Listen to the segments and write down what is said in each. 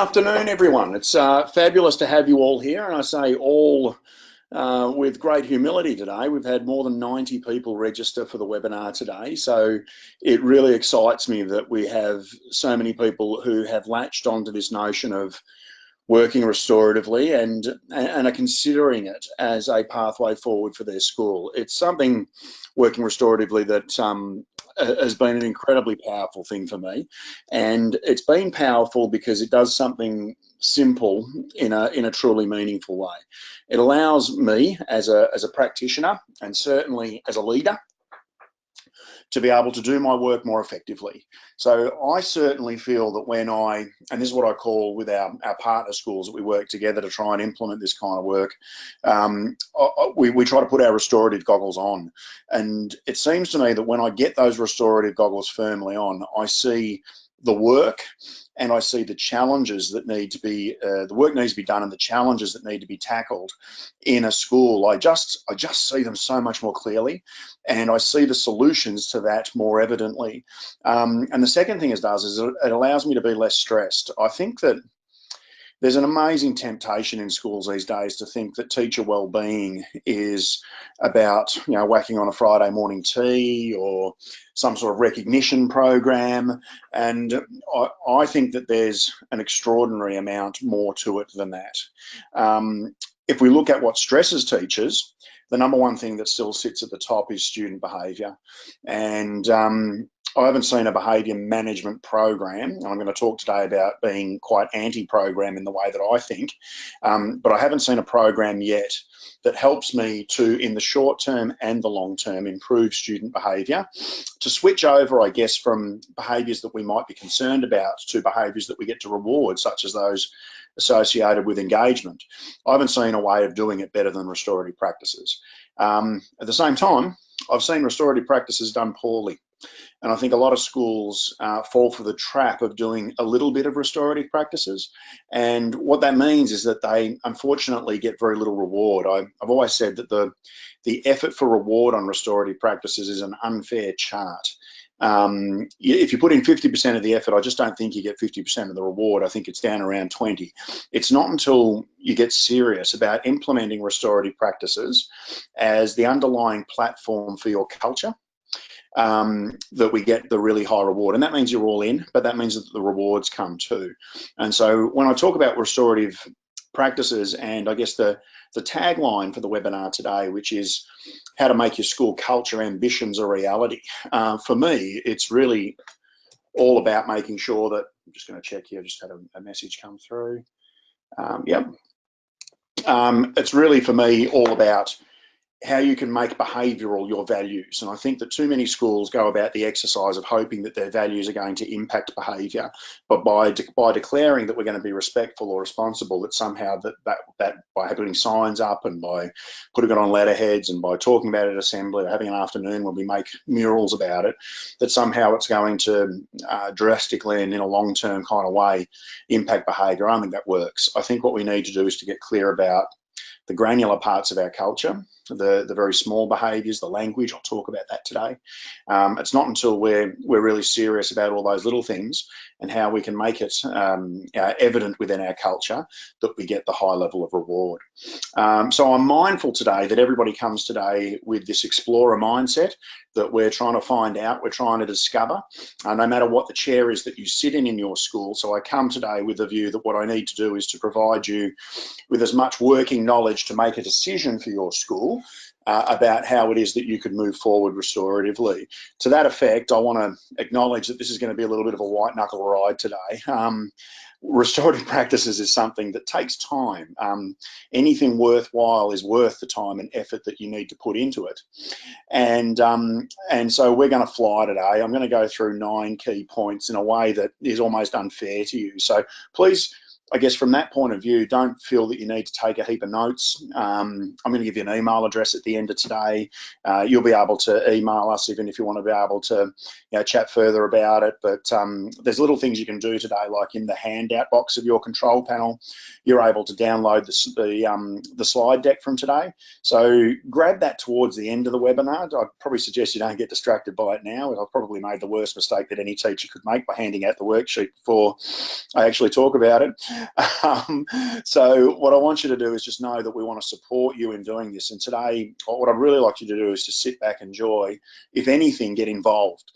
afternoon, everyone. It's fabulous to have you all here, and I say all with great humility today. We've had more than 90 people register for the webinar today, so it really excites me that we have so many people who have latched onto this notion of working restoratively and are considering it as a pathway forward for their school. It's something, working restoratively, that has been an incredibly powerful thing for me, and it's been powerful because it does something simple in a truly meaningful way. It allows me as a practitioner, and certainly as a leader, to be able to do my work more effectively. So I certainly feel that when and this is what I call with our partner schools that we work together to try and implement this kind of work, we try to put our restorative goggles on. And it seems to me that when I get those restorative goggles firmly on, I see the work and I see the challenges that need to be, the work needs to be done and the challenges that need to be tackled in a school. I just see them so much more clearly, and I see the solutions to that more evidently. And the second thing it does is it allows me to be less stressed. I think that there's an amazing temptation in schools these days to think that teacher well-being is about, whacking on a Friday morning tea or some sort of recognition program. And I think that there's an extraordinary amount more to it than that. If we look at what stresses teachers, the number one thing that still sits at the top is student behaviour. And I haven't seen a behaviour management program, and I'm going to talk today about being quite anti-program in the way that I think, but I haven't seen a program yet that helps me to, in the short term and the long term, improve student behaviour, to switch over, I guess, from behaviours that we might be concerned about to behaviours that we get to reward, such as those associated with engagement. I haven't seen a way of doing it better than restorative practices. At the same time, I've seen restorative practices done poorly. And I think a lot of schools fall for the trap of doing a little bit of restorative practices. And what that means is that they unfortunately get very little reward. I've always said that the effort for reward on restorative practices is an unfair chart. If you put in 50% of the effort, I just don't think you get 50% of the reward. I think it's down around 20. It's not until you get serious about implementing restorative practices as the underlying platform for your culture that we get the really high reward. And that means you're all in, but that means that the rewards come too. And so when I talk about restorative practices, and I guess the tagline for the webinar today, which is how to make your school culture ambitions a reality, for me, it's really all about making sure that, I'm just going to check here, I just had a message come through. It's really, for me, all about how you can make behavioural your values. And I think that too many schools go about the exercise of hoping that their values are going to impact behaviour, but by declaring that we're going to be respectful or responsible, that somehow that by putting signs up and by putting it on letterheads and by talking about it at assembly or having an afternoon when we make murals about it, that somehow it's going to drastically and in a long-term kind of way impact behaviour. I don't think that works. I think what we need to do is to get clear about the granular parts of our culture, the very small behaviours, the language. I'll talk about that today. It's not until we're really serious about all those little things and how we can make it evident within our culture that we get the high level of reward. So I'm mindful today that everybody comes today with this explorer mindset that we're trying to find out, we're trying to discover, no matter what the chair is that you sit in your school. So I come today with the view that what I need to do is to provide you with as much working knowledge to make a decision for your school about how it is that you could move forward restoratively. To that effect, I want to acknowledge that this is going to be a little bit of a white-knuckle ride today. Restorative practices is something that takes time. Anything worthwhile is worth the time and effort that you need to put into it. And so we're going to fly today. I'm going to go through 9 key points in a way that is almost unfair to you. So please I guess from that point of view, don't feel that you need to take a heap of notes. I'm going to give you an email address at the end of today. You'll be able to email us even if you want to be able to chat further about it. But there's little things you can do today, like in the handout box of your control panel, you're able to download the slide deck from today. So grab that towards the end of the webinar. I'd probably suggest you don't get distracted by it now. I've probably made the worst mistake that any teacher could make by handing out the worksheet before I actually talk about it. So what I want you to do is just know that we want to support you in doing this. And today, what I'd really like you to do is to sit back, enjoy, if anything, get involved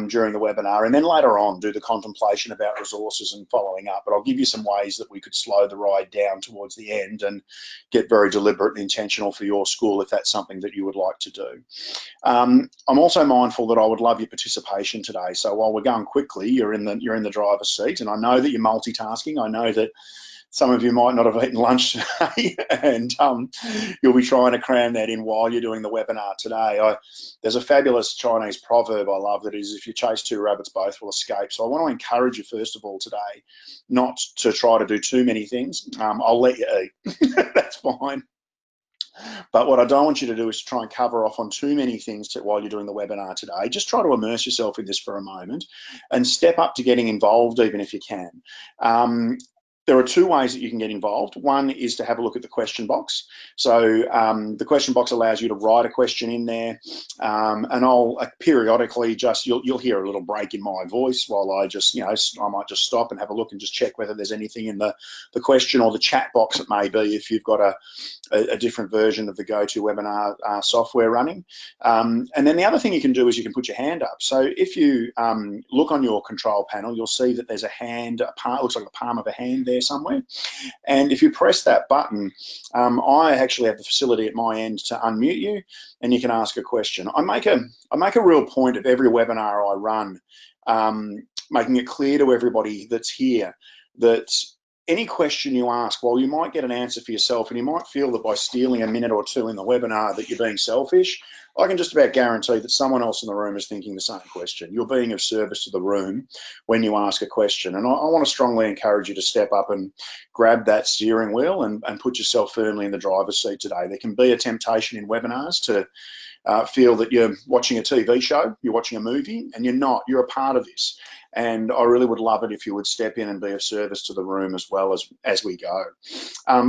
during the webinar, and then later on do the contemplation about resources and following up. But I'll give you some ways that we could slow the ride down towards the end and get very deliberate and intentional for your school if that's something that you would like to do. I'm also mindful that I would love your participation today. So while we're going quickly, you're in the driver's seat, and I know that you're multitasking. I know that some of you might not have eaten lunch today, and you'll be trying to cram that in while you're doing the webinar today. There's a fabulous Chinese proverb I love that is, if you chase two rabbits, both will escape. So I want to encourage you, first of all, today, not to try to do too many things. I'll let you eat. That's fine. But what I don't want you to do is to try and cover off on too many things while you're doing the webinar today. Just try to immerse yourself in this for a moment and step up to getting involved even if you can. There are two ways that you can get involved. One is to have a look at the question box. So the question box allows you to write a question in there, and I'll periodically you'll hear a little break in my voice while I might just stop and have a look and just check whether there's anything in the question or the chat box, it may be, if you've got a different version of the GoToWebinar software running. And then the other thing you can do is you can put your hand up. So if you look on your control panel, you'll see that there's a hand, looks like the palm of a hand there somewhere. And if you press that button, I actually have the facility at my end to unmute you, and you can ask a question. I make a real point of every webinar I run, making it clear to everybody that's here that any question you ask, while you might get an answer for yourself, and you might feel that by stealing a minute or two in the webinar that you're being selfish, I can just about guarantee that someone else in the room is thinking the same question. You're being of service to the room when you ask a question. And I want to strongly encourage you to step up and grab that steering wheel and put yourself firmly in the driver's seat today. There can be a temptation in webinars to feel that you're watching a TV show, you're watching a movie, and you're not. You're a part of this. And I really would love it if you would step in and be of service to the room as well as we go.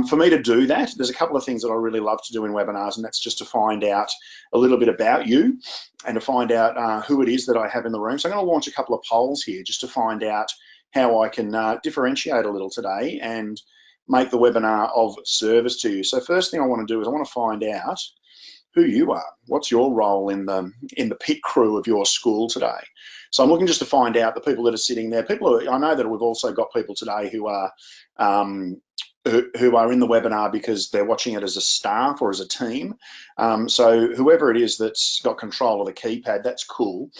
For me to do that, there's a couple of things that I really love to do in webinars, and that's just to find out a little bit about you and to find out who it is that I have in the room. So I'm going to launch a couple of polls here just to find out how I can differentiate a little today and make the webinar of service to you. So first thing I want to do is I want to find out who you are. What's your role in the pit crew of your school today? So I'm looking just to find out the people that are sitting there. I know that we've also got people today who are in the webinar because they're watching it as a staff or as a team. So whoever it is that's got control of the keypad, that's cool.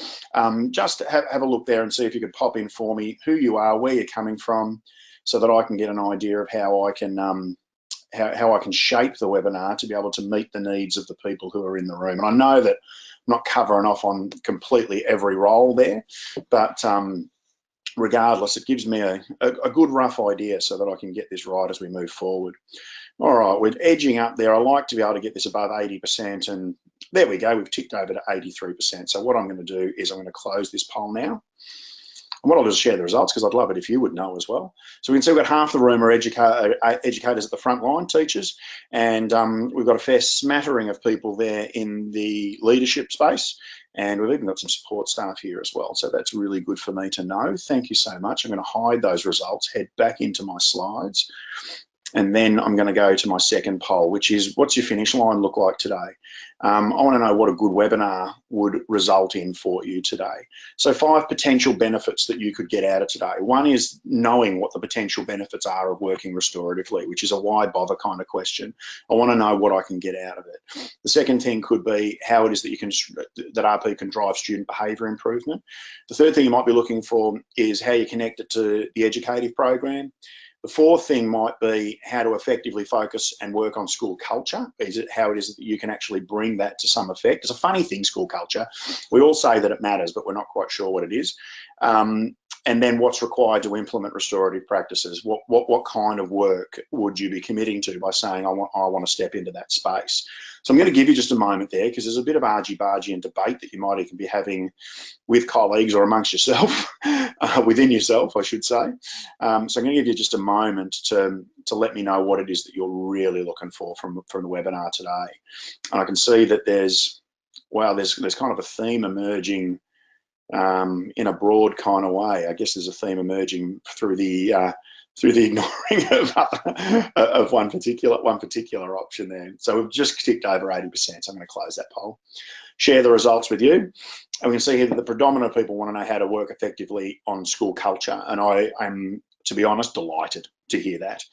Just have a look there and see if you could pop in for me who you are, where you're coming from, so that I can get an idea of how I can how I can shape the webinar to be able to meet the needs of the people who are in the room. And I know that I'm not covering off on completely every role there, but regardless, it gives me a good rough idea so that I can get this right as we move forward. All right, we're edging up there. I like to be able to get this above 80%, and there we go. We've ticked over to 83%. So what I'm going to do is I'm going to close this poll now. And what I'll do is share the results, because I'd love it if you would know as well. So we can see we've got half the room are educators at the front line, teachers, and we've got a fair smattering of people there in the leadership space, and we've even got some support staff here as well. So that's really good for me to know. Thank you so much. I'm going to hide those results, head back into my slides, and then I'm going to go to my second poll, which is, what's your finish line look like today? I want to know what a good webinar would result in for you today. So 5 potential benefits that you could get out of today. One is knowing what the potential benefits are of working restoratively, which is a why bother kind of question. I want to know what I can get out of it. The second thing could be how it is that RP can drive student behaviour improvement. The third thing you might be looking for is how you connect it to the educative program. The fourth thing might be how to effectively focus and work on school culture. Is it how it is that you can actually bring that to some effect? It's a funny thing, school culture. We all say that it matters, but we're not quite sure what it is. And then what's required to implement restorative practices? What kind of work would you be committing to by saying, I want to step into that space? So I'm going to give you just a moment there, because there's a bit of argy-bargy and debate that you might even be having with colleagues or amongst yourself, within yourself, I should say. So I'm going to give you just a moment to let me know what it is that you're really looking for from the webinar today. And I can see that there's kind of a theme emerging in a broad kind of way. I guess there's a theme emerging through the ignoring of one particular option there. So we've just ticked over 80%. So I'm going to close that poll, share the results with you. And we can see here that the predominant people want to know how to work effectively on school culture. And I'm, to be honest, delighted to hear that.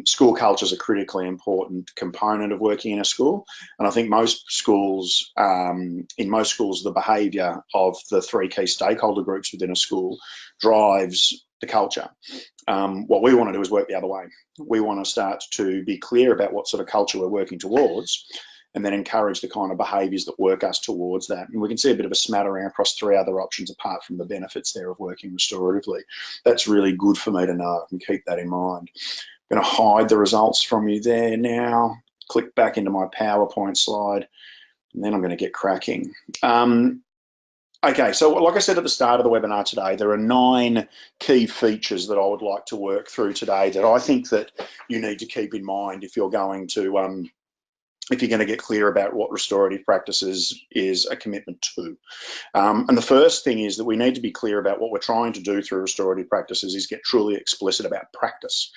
School culture is a critically important component of working in a school. And I think most schools, in most schools, the behaviour of the three key stakeholder groups within a school drives the culture. What we want to do is work the other way. We want to start to be clear about what sort of culture we're working towards, and then encourage the kind of behaviours that work us towards that. And we can see a bit of a smattering across three other options apart from the benefits there of working restoratively. That's really good for me to know, and keep that in mind. I'm going to hide the results from you there now, click back into my PowerPoint slide, and then I'm going to get cracking. Okay, so like I said at the start of the webinar today, there are 9 key features that I would like to work through today that I think that you need to keep in mind if you're going to get clear about what restorative practices is a commitment to. And the first thing is that we need to be clear about what we're trying to do through restorative practices is get truly explicit about practice.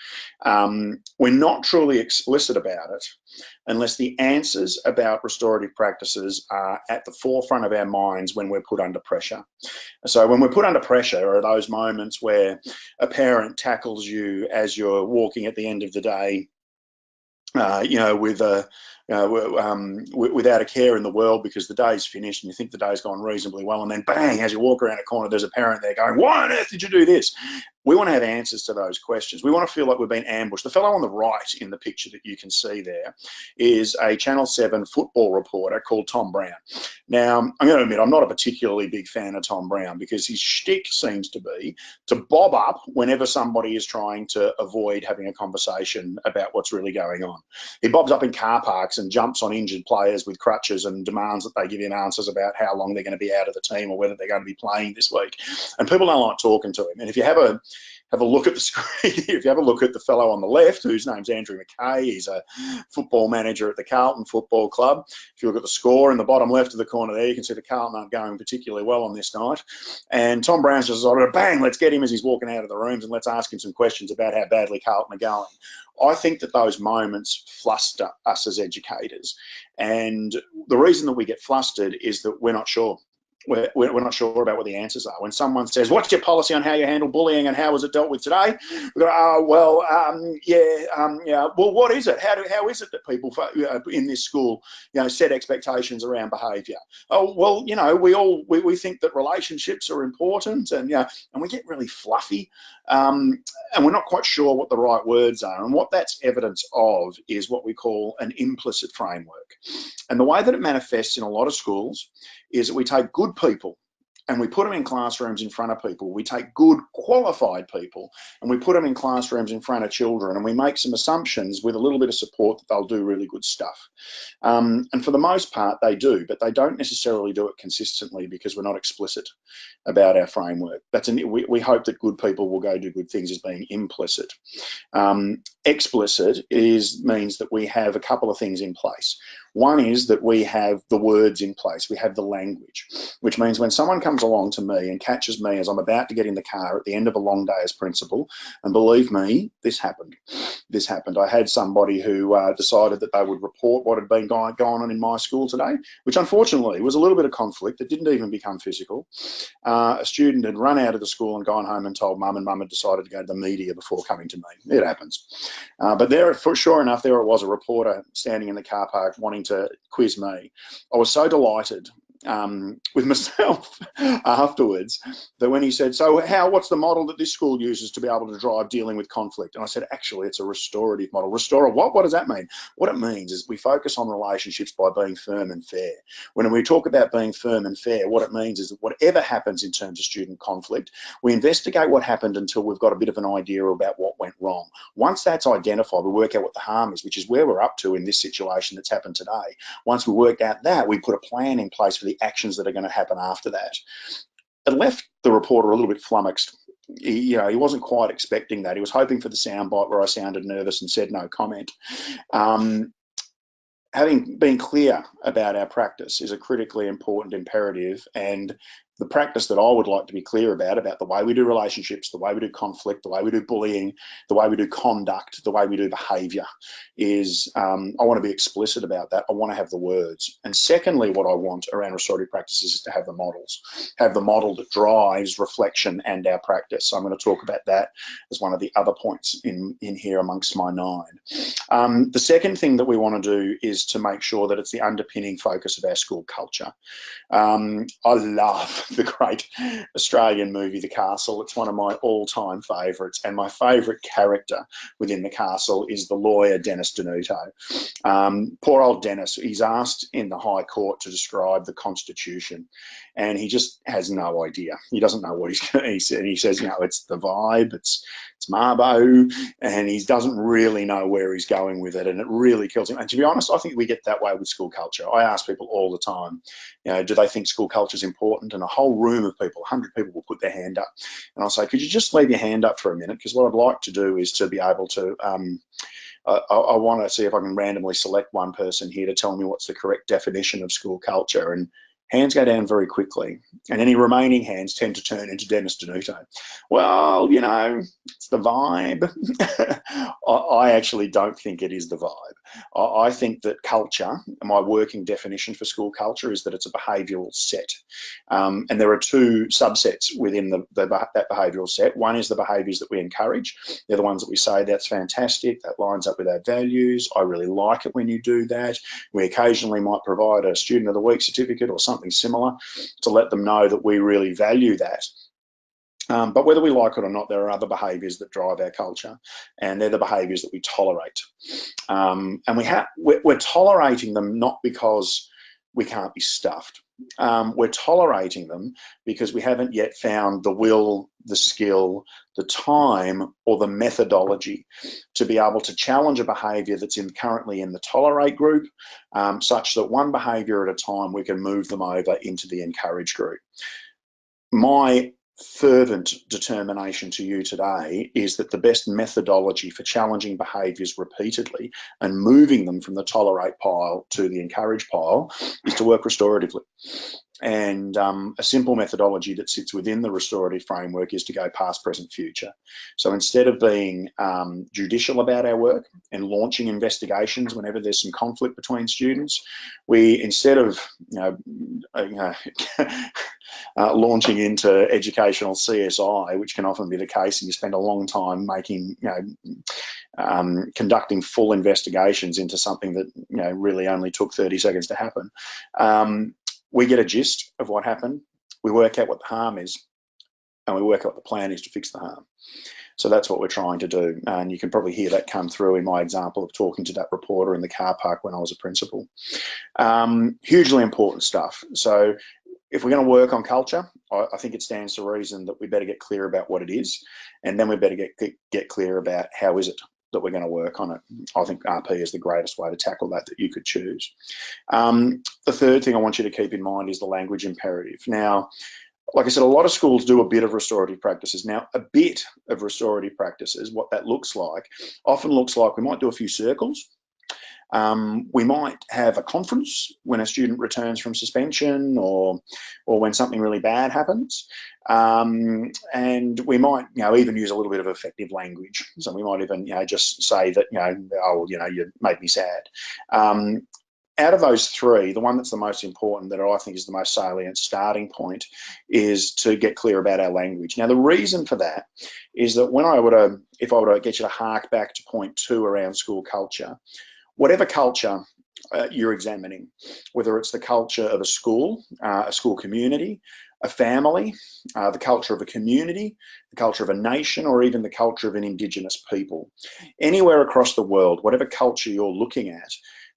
We're not truly explicit about it unless the answers about restorative practices are at the forefront of our minds when we're put under pressure. So when we're put under pressure are those moments where a parent tackles you as you're walking at the end of the day, without a care in the world because the day's finished and you think the day's gone reasonably well, and then bang, as you walk around a corner, there's a parent there going, why on earth did you do this? We want to have answers to those questions. We want to feel like we've been ambushed. The fellow on the right in the picture that you can see there is a Channel 7 football reporter called Tom Brown. Now, I'm going to admit, I'm not a particularly big fan of Tom Brown because his shtick seems to be to bob up whenever somebody is trying to avoid having a conversation about what's really going on. He bobs up in car parks and jumps on injured players with crutches and demands that they give him answers about how long they're going to be out of the team or whether they're going to be playing this week. And people don't like talking to him. And if you have a look at the screen, if you have a look at the fellow on the left, whose name's Andrew McKay, he's a football manager at the Carlton Football Club. If you look at the score in the bottom left of the corner there, you can see the Carlton aren't going particularly well on this night. And Tom Brown's just sort of, bang, let's get him as he's walking out of the rooms and let's ask him some questions about how badly Carlton are going. I think that those moments fluster us as educators. And the reason that we get flustered is that we're not sure. We're not sure about what the answers are. When someone says, what's your policy on how you handle bullying and how was it dealt with today? We go, well, what is it? How is it that people in this school, set expectations around behaviour? Oh, well, we think that relationships are important, and we get really fluffy, and we're not quite sure what the right words are. And what that's evidence of is what we call an implicit framework. And the way that it manifests in a lot of schools is that we take good people and we put them in classrooms in front of people. We take good qualified people and we put them in classrooms in front of children, and we make some assumptions with a little bit of support that they'll do really good stuff. And for the most part, they do, but they don't necessarily do it consistently because we're not explicit about our framework. We hope that good people will go do good things as being implicit. Explicit means that we have a couple of things in place. One is that we have the words in place. We have the language, which means when someone comes along to me and catches me as I'm about to get in the car at the end of a long day as principal, and believe me, this happened. I had somebody who decided that they would report what had been going on in my school today, which unfortunately was a little bit of conflict that didn't even become physical. A student had run out of the school and gone home and told mum, and mum had decided to go to the media before coming to me. It happens. But sure enough, there it was, a reporter standing in the car park wanting to quiz me. I was so delighted with myself afterwards, that when he said, so what's the model that this school uses to be able to drive dealing with conflict? And I said, actually, it's a restorative model. Restore what? What does that mean? What it means is we focus on relationships by being firm and fair. When we talk about being firm and fair, what it means is that whatever happens in terms of student conflict, we investigate what happened until we've got a bit of an idea about what went wrong. Once that's identified, we work out what the harm is, which is where we're up to in this situation that's happened today. Once we work out that, we put a plan in place for the actions that are going to happen after that. It left the reporter a little bit flummoxed. He wasn't quite expecting that. He was hoping for the soundbite where I sounded nervous and said no comment. Having been clear about our practice is a critically important imperative, and the practice that I would like to be clear about the way we do relationships, the way we do conflict, the way we do bullying, the way we do conduct, the way we do behaviour is I want to be explicit about that. I want to have the words. And secondly, what I want around restorative practices is to have the models, have the model that drives reflection and our practice. So I'm going to talk about that as one of the other points in here amongst my 9. The second thing that we want to do is to make sure that it's the underpinning focus of our school culture. I love the great Australian movie, The Castle. It's one of my all-time favourites, and my favourite character within The Castle is the lawyer, Dennis Denuto. Poor old Dennis, he's asked in the High Court to describe the Constitution, and he just has no idea. He doesn't know what he's going to say. He says, it's the vibe, it's Mabo, and he doesn't really know where he's going with it, and it really kills him. And to be honest, I think we get that way with school culture. I ask people all the time, do they think school culture is important? And a whole room of people, 100 people, will put their hand up. And I'll say, could you just leave your hand up for a minute? Because what I'd like to do is to be able to, I want to see if I can randomly select one person here to tell me what's the correct definition of school culture. And hands go down very quickly, and any remaining hands tend to turn into Dennis Denuto. Well, it's the vibe. I actually don't think it is the vibe. I think that culture, my working definition for school culture, is that it's a behavioural set. And there are 2 subsets within that behavioural set. One is the behaviours that we encourage. They're the ones that we say, that's fantastic, that lines up with our values, I really like it when you do that. We occasionally might provide a Student of the Week certificate or something similar to let them know that we really value that. But whether we like it or not, there are other behaviours that drive our culture, and they're the behaviours that we tolerate. And we're tolerating them not because we can't be stuffed. We're tolerating them because we haven't yet found the will, the skill, the time, or the methodology to be able to challenge a behaviour that's currently in the tolerate group, such that one behaviour at a time we can move them over into the encourage group. My fervent determination to you today is that the best methodology for challenging behaviours repeatedly and moving them from the tolerate pile to the encourage pile is to work restoratively. And a simple methodology that sits within the restorative framework is to go past, present, future. So instead of being judicial about our work and launching investigations whenever there's some conflict between students, we, instead of launching into educational CSI, which can often be the case, and you spend a long time making, conducting full investigations into something that really only took 30 seconds to happen. We get a gist of what happened, we work out what the harm is, and we work out what the plan is to fix the harm. So that's what we're trying to do. And you can probably hear that come through in my example of talking to that reporter in the car park when I was a principal. Hugely important stuff. So if we're going to work on culture, I think it stands to reason that we better get clear about what it is, and then we better get clear about how is it that we're going to work on it. I think RP is the greatest way to tackle that you could choose. The third thing I want you to keep in mind is the language imperative. Now, like I said, a lot of schools do a bit of restorative practices. Now, a bit of restorative practices, what that looks like, often looks like we might do a few circles. We might have a conference when a student returns from suspension or when something really bad happens. And we might, even use a little bit of effective language. So we might even, just say that, you made me sad. Out of those 3, the one that's the most important, that I think is the most salient starting point, is to get clear about our language. Now, the reason for that is that if I were to get you to hark back to point 2 around school culture, whatever culture you're examining, whether it's the culture of a school community, a family, the culture of a community, the culture of a nation, or even the culture of an Indigenous people. Anywhere across the world, whatever culture you're looking at,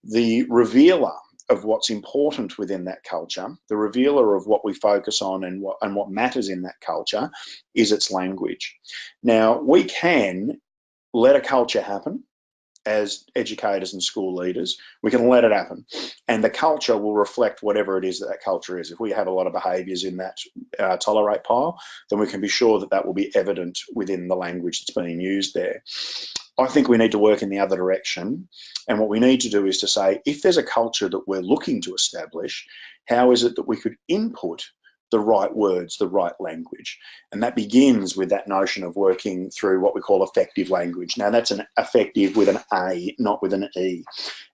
the revealer of what's important within that culture, the revealer of what we focus on and what matters in that culture, is its language. Now, we can let a culture happen. As educators and school leaders, we can let it happen, and the culture will reflect whatever it is that culture is. If we have a lot of behaviours in that tolerate pile, then we can be sure that that will be evident within the language that's being used there. I think we need to work in the other direction, and what we need to do is to say, if there's a culture that we're looking to establish, how is it that we could input the right words, the right language? And that begins with that notion of working through what we call effective language. Now, that's an effective with an A, not with an E.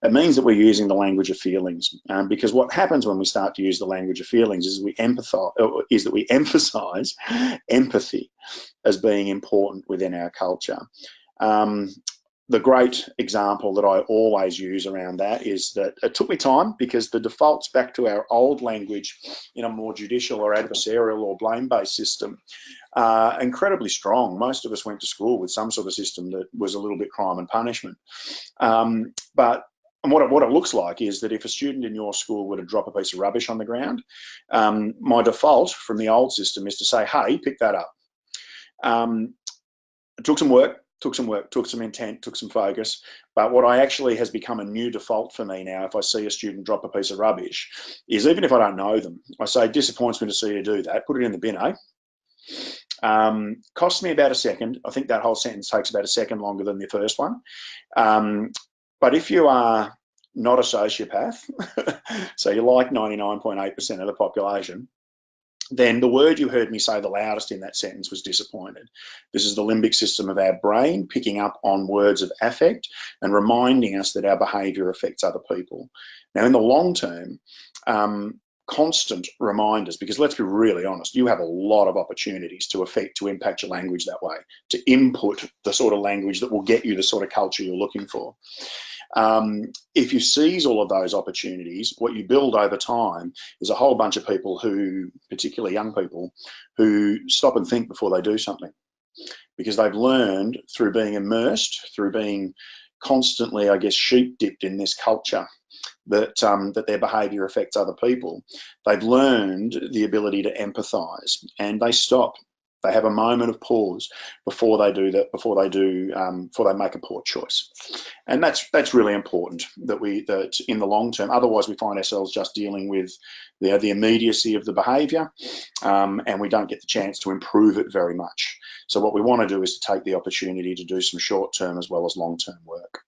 It means that we're using the language of feelings, because what happens when we start to use the language of feelings is we emphasize empathy as being important within our culture. The great example that I always use around that is that it took me time, because the defaults back to our old language in a more judicial or adversarial or blame-based system are incredibly strong. Most of us went to school with some sort of system that was a little bit crime and punishment. But what it looks like is that if a student in your school were to drop a piece of rubbish on the ground, my default from the old system is to say, hey, pick that up. It took some work. Took some intent, took some focus. But what I actually has become a new default for me now, if I see a student drop a piece of rubbish, is even if I don't know them, I say, disappoints me to see you do that, put it in the bin, eh? Costs me about a second. I think that whole sentence takes about a second longer than the first one. But if you are not a sociopath, so you're like 99.8% of the population, then the word you heard me say the loudest in that sentence was disappointed. This is the limbic system of our brain picking up on words of affect and reminding us that our behaviour affects other people. Now, in the long term, constant reminders, because let's be really honest, you have a lot of opportunities to impact your language that way, to input the sort of language that will get you the sort of culture you're looking for. If you seize all of those opportunities, what you build over time is a whole bunch of people who, particularly young people, who stop and think before they do something, because they've learned through being immersed, through being constantly, I guess, sheep dipped in this culture, that that their behaviour affects other people. They've learned the ability to empathise, and they stop. They have a moment of pause before they do that, before they make a poor choice. And that's really important, that in the long term. Otherwise, we find ourselves just dealing with the immediacy of the behaviour, and we don't get the chance to improve it very much. So what we want to do is to take the opportunity to do some short-term as well as long-term work.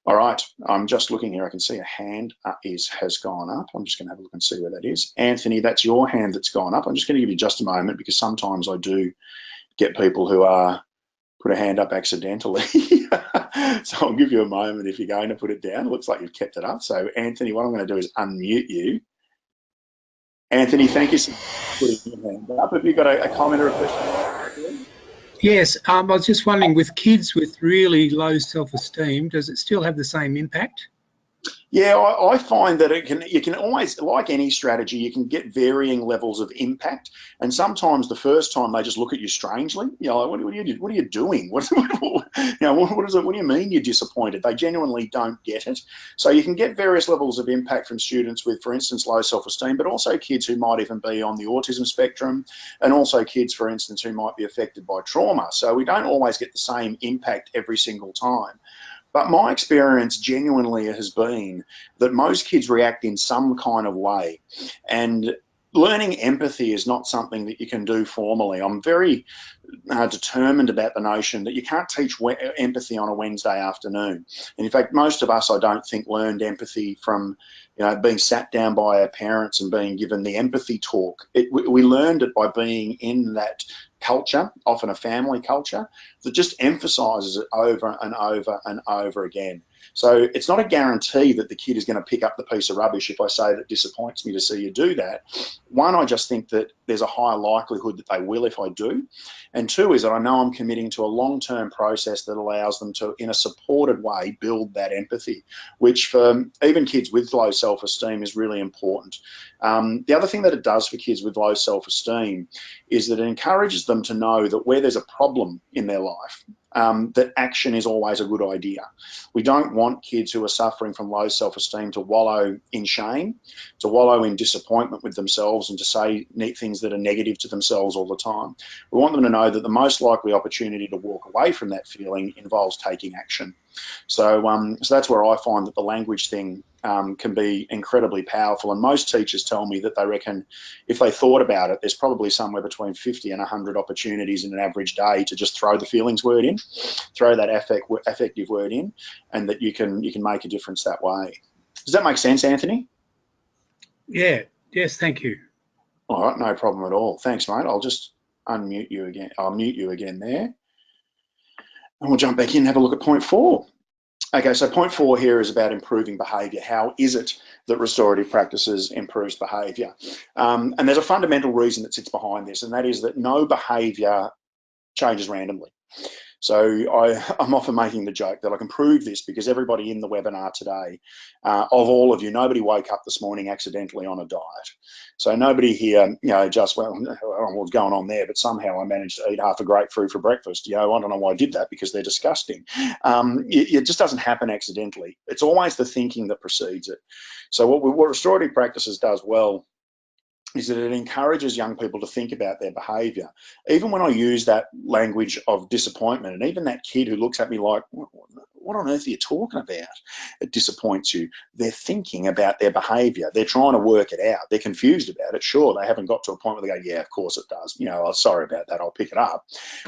All right, I'm just looking here. I can see a hand has gone up. I'm just going to have a look and see where that is. Anthony, that's your hand that's gone up. I'm just going to give you just a moment, because sometimes I do get people who put a hand up accidentally. So I'll give you a moment if you're going to put it down. It looks like you've kept it up. So Anthony, what I'm going to do is unmute you. Anthony, thank you for putting your hand up. Have you got a comment or a question? Yes, I was just wondering, with kids with really low self-esteem, does it still have the same impact? Yeah, I find that you can always, like any strategy, you can get varying levels of impact. And sometimes the first time they just look at you strangely. You know, like, what are you doing? What do you mean you're disappointed? They genuinely don't get it. So you can get various levels of impact from students with, for instance, low self-esteem, but also kids who might even be on the autism spectrum, and also kids, for instance, who might be affected by trauma. So we don't always get the same impact every single time. But my experience genuinely has been that most kids react in some kind of way. And learning empathy is not something that you can do formally. I'm very determined about the notion that you can't teach empathy on a Wednesday afternoon. And in fact, most of us, I don't think, learned empathy from being sat down by our parents and being given the empathy talk. We learned it by being in that culture, often a family culture, that just emphasises it over and over and over again. So it's not a guarantee that the kid is going to pick up the piece of rubbish if I say that disappoints me to see you do that. One, I just think that there's a higher likelihood that they will if I do. And two is that I know I'm committing to a long-term process that allows them to, in a supported way, build that empathy, which for even kids with low self-esteem is really important. The other thing that it does for kids with low self-esteem is that it encourages them to know that where there's a problem in their life, that action is always a good idea. We don't want kids who are suffering from low self-esteem to wallow in shame, to wallow in disappointment with themselves, and to say things that are negative to themselves all the time. We want them to know that the most likely opportunity to walk away from that feeling involves taking action. So that's where I find that the language thing can be incredibly powerful. And most teachers tell me that they reckon if they thought about it, there's probably somewhere between 50 and 100 opportunities in an average day to just throw the feelings word in, throw that affective word in, and that you can make a difference that way. Does that make sense, Anthony? Yeah. Yes. Thank you. All right. No problem at all. Thanks, mate. I'll just unmute you again. I'll mute you again there. And we'll jump back in and have a look at point 4. Okay, so point 4 here is about improving behaviour. How is it that restorative practices improves behaviour? And there's a fundamental reason that sits behind this, and that is that no behaviour changes randomly. So I'm often making the joke that I can prove this because everybody in the webinar today, of all of you, nobody woke up this morning accidentally on a diet. So nobody here, just, well, I don't know what's going on there, but somehow I managed to eat half a grapefruit for breakfast. I don't know why I did that because they're disgusting. It just doesn't happen accidentally. It's always the thinking that precedes it. So what restorative practices does well is that it encourages young people to think about their behaviour. Even when I use that language of disappointment, and even that kid who looks at me like, what on earth are you talking about? It disappoints you. They're thinking about their behaviour. They're trying to work it out. They're confused about it. Sure, they haven't got to a point where they go, yeah, of course it does. Oh, sorry about that, I'll pick it up.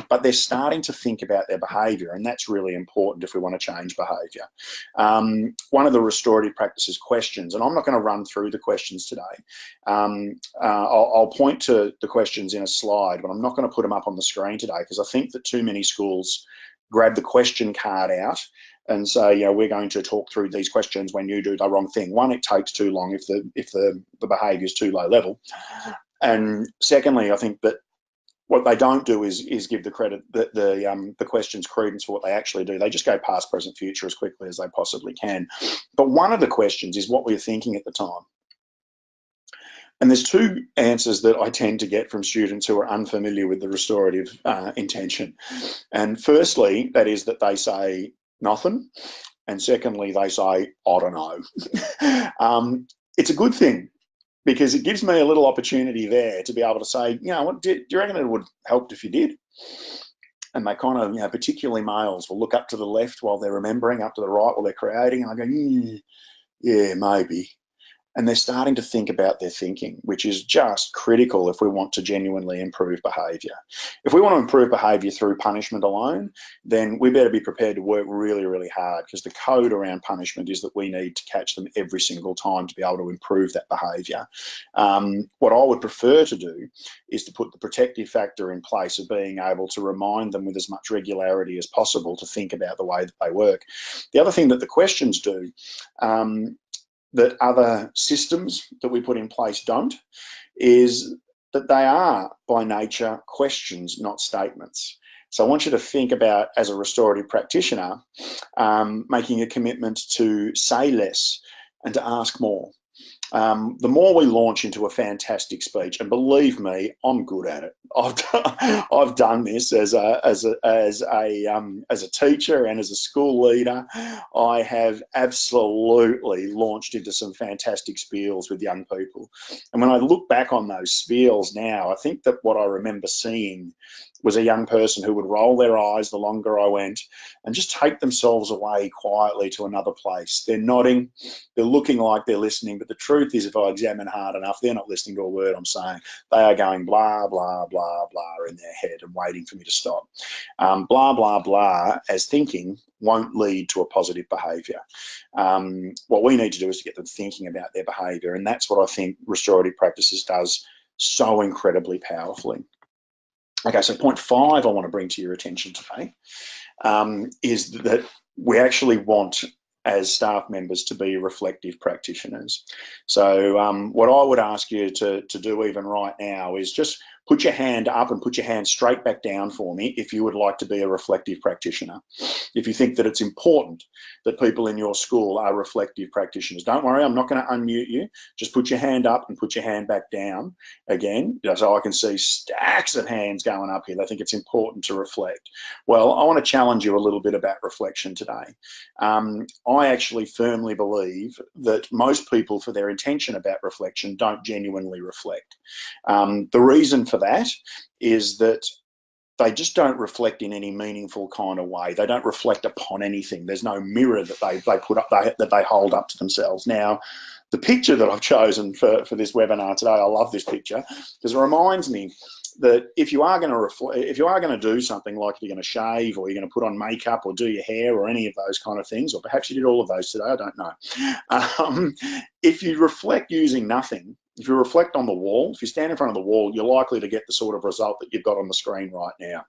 But they're starting to think about their behaviour, and that's really important if we want to change behaviour. One of the restorative practices questions, and I'm not going to run through the questions today. I'll point to the questions in a slide, but I'm not going to put them up on the screen today because I think that too many schools grab the question card out and say, we're going to talk through these questions when you do the wrong thing. One, it takes too long if the behaviour is too low level. And secondly, I think that what they don't do is give the questions credence for what they actually do. They just go past, present, future as quickly as they possibly can. But one of the questions is what were you thinking at the time? And there's two answers that I tend to get from students who are unfamiliar with the restorative intention. And firstly, that is that they say nothing. And secondly, they say, I don't know. It's a good thing because it gives me a little opportunity there to be able to say, what, do you reckon it would help if you did? And they kind of, particularly males, will look up to the left while they're remembering, up to the right while they're creating. And I go, yeah, maybe. And they're starting to think about their thinking, which is just critical if we want to genuinely improve behaviour. If we want to improve behaviour through punishment alone, then we better be prepared to work really, really hard because the code around punishment is that we need to catch them every single time to be able to improve that behaviour. What I would prefer to do is to put the protective factor in place of being able to remind them with as much regularity as possible to think about the way that they work. The other thing that the questions do, that other systems that we put in place don't, is that they are by nature questions, not statements. So I want you to think about, as a restorative practitioner, making a commitment to say less and to ask more. The more we launch into a fantastic speech, and believe me, I'm good at it. I've done this as a teacher and as a school leader. I have absolutely launched into some fantastic spiels with young people. And when I look back on those spiels now, I think that what I remember seeing was a young person who would roll their eyes the longer I went and just take themselves away quietly to another place. They're nodding, they're looking like they're listening, but the truth is, if I examine hard enough, they're not listening to a word I'm saying. They are going blah, blah, blah, blah in their head and waiting for me to stop. Blah, blah, blah as thinking won't lead to a positive behaviour. What we need to do is to get them thinking about their behaviour, and that's what I think restorative practices does so incredibly powerfully. Okay, so point 5 I want to bring to your attention today is that we actually want, as staff members, to be reflective practitioners. So what I would ask you to do even right now is just put your hand up and put your hand straight back down for me if you would like to be a reflective practitioner. If you think that it's important that people in your school are reflective practitioners. Don't worry, I'm not going to unmute you. Just put your hand up and put your hand back down again, so I can see stacks of hands going up here. They think it's important to reflect. Well, I want to challenge you a little bit about reflection today. I actually firmly believe that most people, for their intention about reflection, don't genuinely reflect. The reason for that is that they just don't reflect in any meaningful kind of way. They don't reflect upon anything. There's no mirror that they put up, that they hold up to themselves. Now, the picture that I've chosen for this webinar today, I love this picture because it reminds me that if you are going to do something like you're going to shave, or you're going to put on makeup, or do your hair, or any of those kind of things, or perhaps you did all of those today, I don't know. If you reflect using nothing, if you reflect on the wall, if you stand in front of the wall, you're likely to get the sort of result that you've got on the screen right now.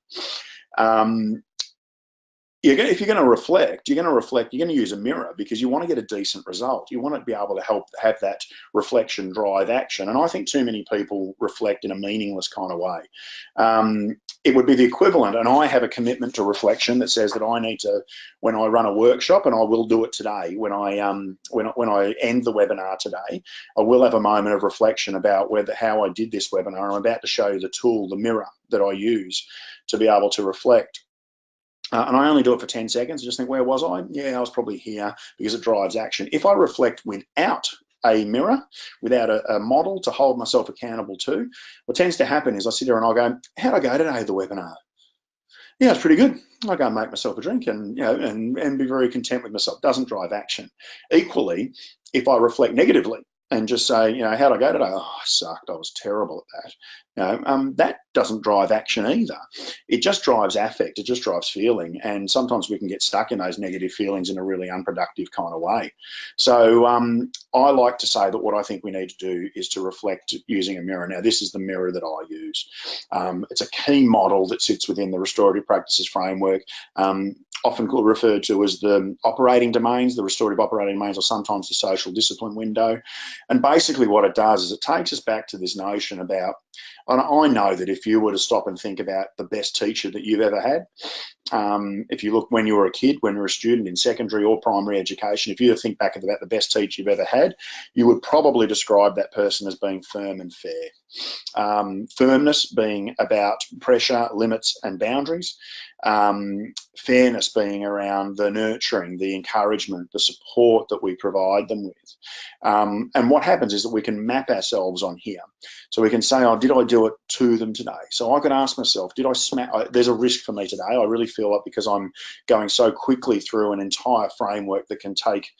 If you're going to reflect, you're going to use a mirror because you want to get a decent result. You want to be able to have that reflection drive action. And I think too many people reflect in a meaningless kind of way. It would be the equivalent, and I have a commitment to reflection that says that I need to, when I run a workshop, and I will do it today, when I end the webinar today, I will have a moment of reflection about how I did this webinar. I'm about to show you the tool, the mirror that I use to be able to reflect. And I only do it for 10 seconds. I just think, where was I? Yeah, I was probably here, because it drives action. If I reflect without a mirror, without a model to hold myself accountable to, what tends to happen is I sit there and I'll go, how'd I go today, the webinar? Yeah, it's pretty good. I'll go and make myself a drink and, and be very content with myself. Doesn't drive action. Equally, if I reflect negatively and just say, how'd I go today? Oh, I sucked. I was terrible at that. That doesn't drive action either. It just drives affect. It just drives feeling. And sometimes we can get stuck in those negative feelings in a really unproductive kind of way. So I like to say that what I think we need to do is to reflect using a mirror. Now, this is the mirror that I use. It's a key model that sits within the Restorative Practices framework. Often referred to as the operating domains, the restorative operating domains, or sometimes the social discipline window. And basically what it does is it takes us back to this notion about, and I know that if you were to stop and think about the best teacher that you've ever had, if you look when you were a kid, when you were a student in secondary or primary education, if you think back about the best teacher you've ever had, you would probably describe that person as being firm and fair. Firmness being about pressure, limits, and boundaries. Fairness being around the nurturing, the encouragement, the support that we provide them with. And what happens is that we can map ourselves on here. So we can say, oh, did I do it to them today? So I can ask myself, did I smack? There's a risk for me today. I really feel like, because I'm going so quickly through an entire framework that can take,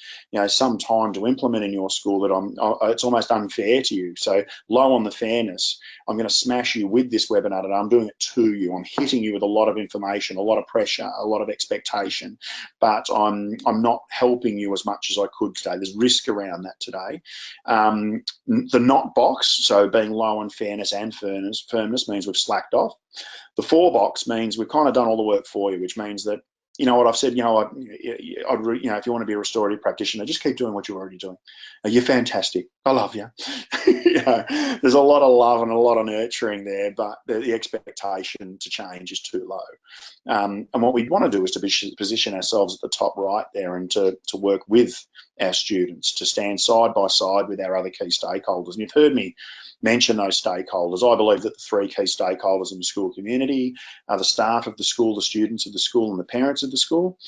some time to implement in your school, that it's almost unfair to you. So low on the fairness, I'm going to smash you with this webinar today. I'm doing it to you. I'm hitting you with a lot of information, a lot of pressure, a lot of expectation, but I'm not helping you as much as I could today. There's risk around that today. The not box, so being low on fairness and firmness, means we've slacked off. The for box means we've kind of done all the work for you, which means that, what I've said, if you want to be a restorative practitioner, just keep doing what you're already doing. You're fantastic. I love you. There's a lot of love and a lot of nurturing there, but the expectation to change is too low. And what we want to do is to position ourselves at the top right there, and to work with our students, to stand side by side with our other key stakeholders. And you've heard me mention those stakeholders. I believe that the three key stakeholders in the school community are the staff of the school, the students of the school, and the parents of the school.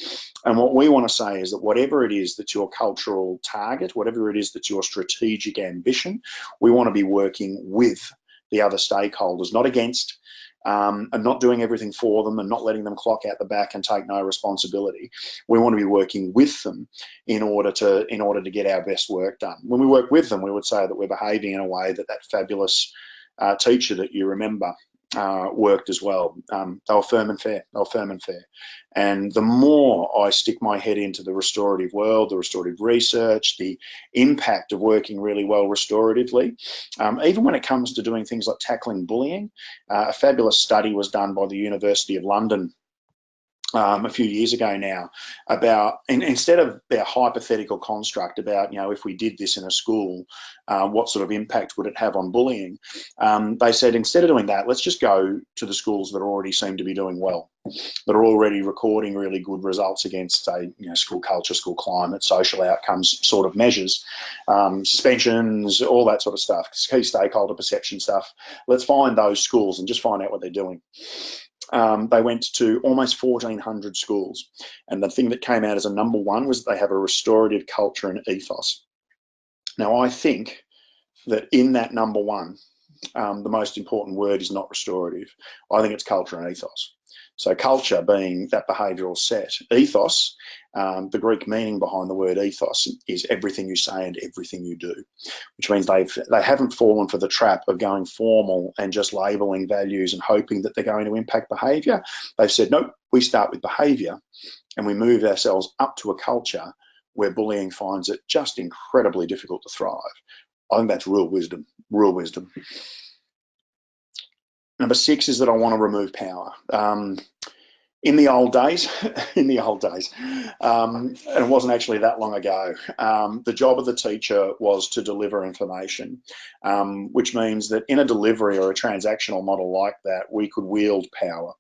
And what we want to say is that whatever it is that's your cultural target, whatever it is that's your strategic ambition, we want to be working with the other stakeholders, not against, and not doing everything for them and not letting them clock out the back and take no responsibility. We want to be working with them in order to get our best work done. When we work with them, we would say that we're behaving in a way that fabulous teacher that you remember worked as well. They were firm and fair. They were firm and fair. And the more I stick my head into the restorative world, the restorative research, the impact of working really well restoratively, even when it comes to doing things like tackling bullying, a fabulous study was done by the University of London a few years ago now about, instead of their hypothetical construct about, if we did this in a school, what sort of impact would it have on bullying? They said, instead of doing that, let's just go to the schools that already seem to be doing well, that are already recording really good results against, say, school culture, school climate, social outcomes sort of measures, suspensions, all that sort of stuff, key stakeholder perception stuff. Let's find those schools and just find out what they're doing. They went to almost 1,400 schools, and the thing that came out as a number one was they have a restorative culture and ethos. Now, I think that in that number one, the most important word is not restorative. I think it's culture and ethos. So culture being that behavioural set. Ethos, the Greek meaning behind the word ethos is everything you say and everything you do, which means they haven't fallen for the trap of going formal and just labelling values and hoping that they're going to impact behaviour. They've said, nope, we start with behaviour and we move ourselves up to a culture where bullying finds it just incredibly difficult to thrive. I think that's real wisdom, real wisdom. Number 6 is that I want to remove power. In the old days, and it wasn't actually that long ago, the job of the teacher was to deliver information, which means that in a delivery or a transactional model like that, we could wield power.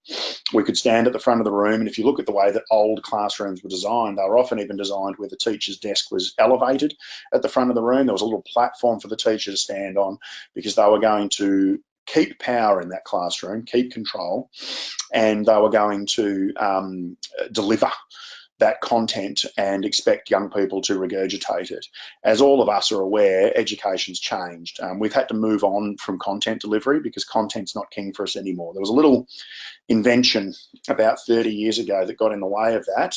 We could stand at the front of the room, and if you look at the way that old classrooms were designed, they were often even designed where the teacher's desk was elevated at the front of the room. There was a little platform for the teacher to stand on because they were going to keep power in that classroom, keep control, and they were going to deliver that content and expect young people to regurgitate it. As all of us are aware, education's changed. We've had to move on from content delivery because content's not king for us anymore. There was a little invention about 30 years ago that got in the way of that,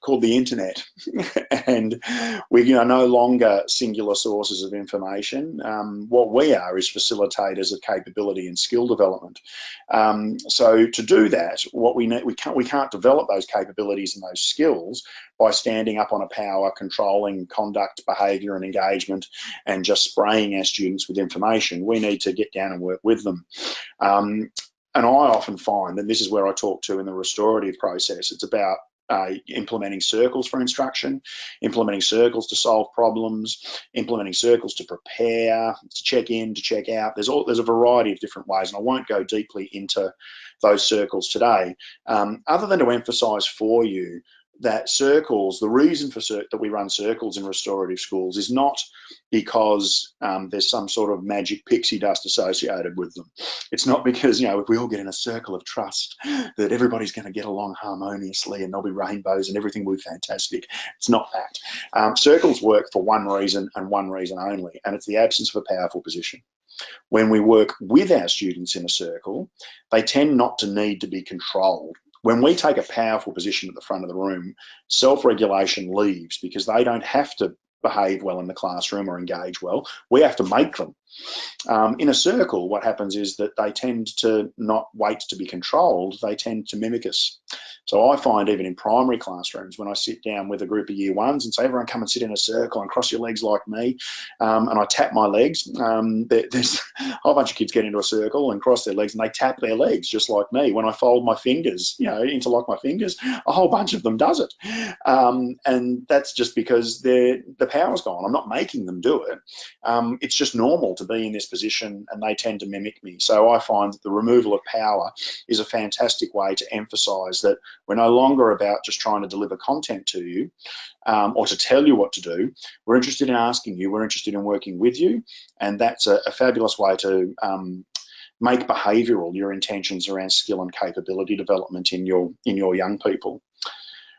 called the internet. And we are no longer singular sources of information. What we are is facilitators of capability and skill development. So to do that, what we need, we can't develop those capabilities and those skills by standing up on a power, controlling conduct, behaviour and engagement and just spraying our students with information. We need to get down and work with them. And I often find, and this is where I talk to in the restorative process, it's about implementing circles for instruction, implementing circles to solve problems, implementing circles to prepare, to check in, to check out. There's a variety of different ways, and I won't go deeply into those circles today, other than to emphasise for you that circles, the reason for that we run circles in restorative schools is not because there's some sort of magic pixie dust associated with them. It's not because, if we all get in a circle of trust that everybody's going to get along harmoniously and there'll be rainbows and everything will be fantastic. It's not that. Circles work for one reason and one reason only, and it's the absence of a powerful position. When we work with our students in a circle, they tend not to need to be controlled. When we take a powerful position at the front of the room, self-regulation leaves because they don't have to behave well in the classroom or engage well. We have to make them. In a circle, what happens is that they tend to not wait to be controlled, they tend to mimic us. So I find even in primary classrooms, when I sit down with a group of year ones and say, everyone come and sit in a circle and cross your legs like me, and I tap my legs, there's a whole bunch of kids get into a circle and cross their legs and they tap their legs just like me. When I fold my fingers, interlock my fingers, a whole bunch of them does it. And that's just because the power's gone. I'm not making them do it. It's just normal to be in this position and they tend to mimic me. So I find that the removal of power is a fantastic way to emphasise that we're no longer about just trying to deliver content to you or to tell you what to do. We're interested in asking you, we're interested in working with you, and that's a fabulous way to make behavioural your intentions around skill and capability development in your young people.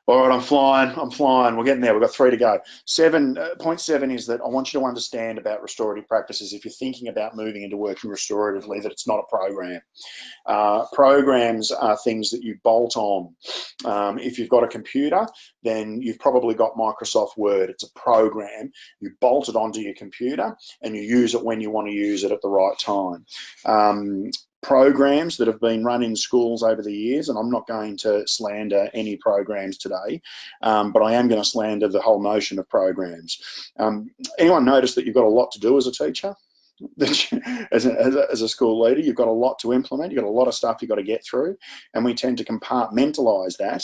All right, I'm flying. We're getting there. We've got 3 to go. Point 7 is that I want you to understand about restorative practices if you're thinking about moving into working restoratively, that it's not a program. Programs are things that you bolt on. If you've got a computer, then you've probably got Microsoft Word. It's a program. You bolt it onto your computer and you use it when you want to use it at the right time. Programs that have been run in schools over the years, and I'm not going to slander any programs today, but I am going to slander the whole notion of programs. Anyone notice that you've got a lot to do as a teacher? as a school leader, you've got a lot to implement, you've got a lot of stuff you've got to get through, and we tend to compartmentalise that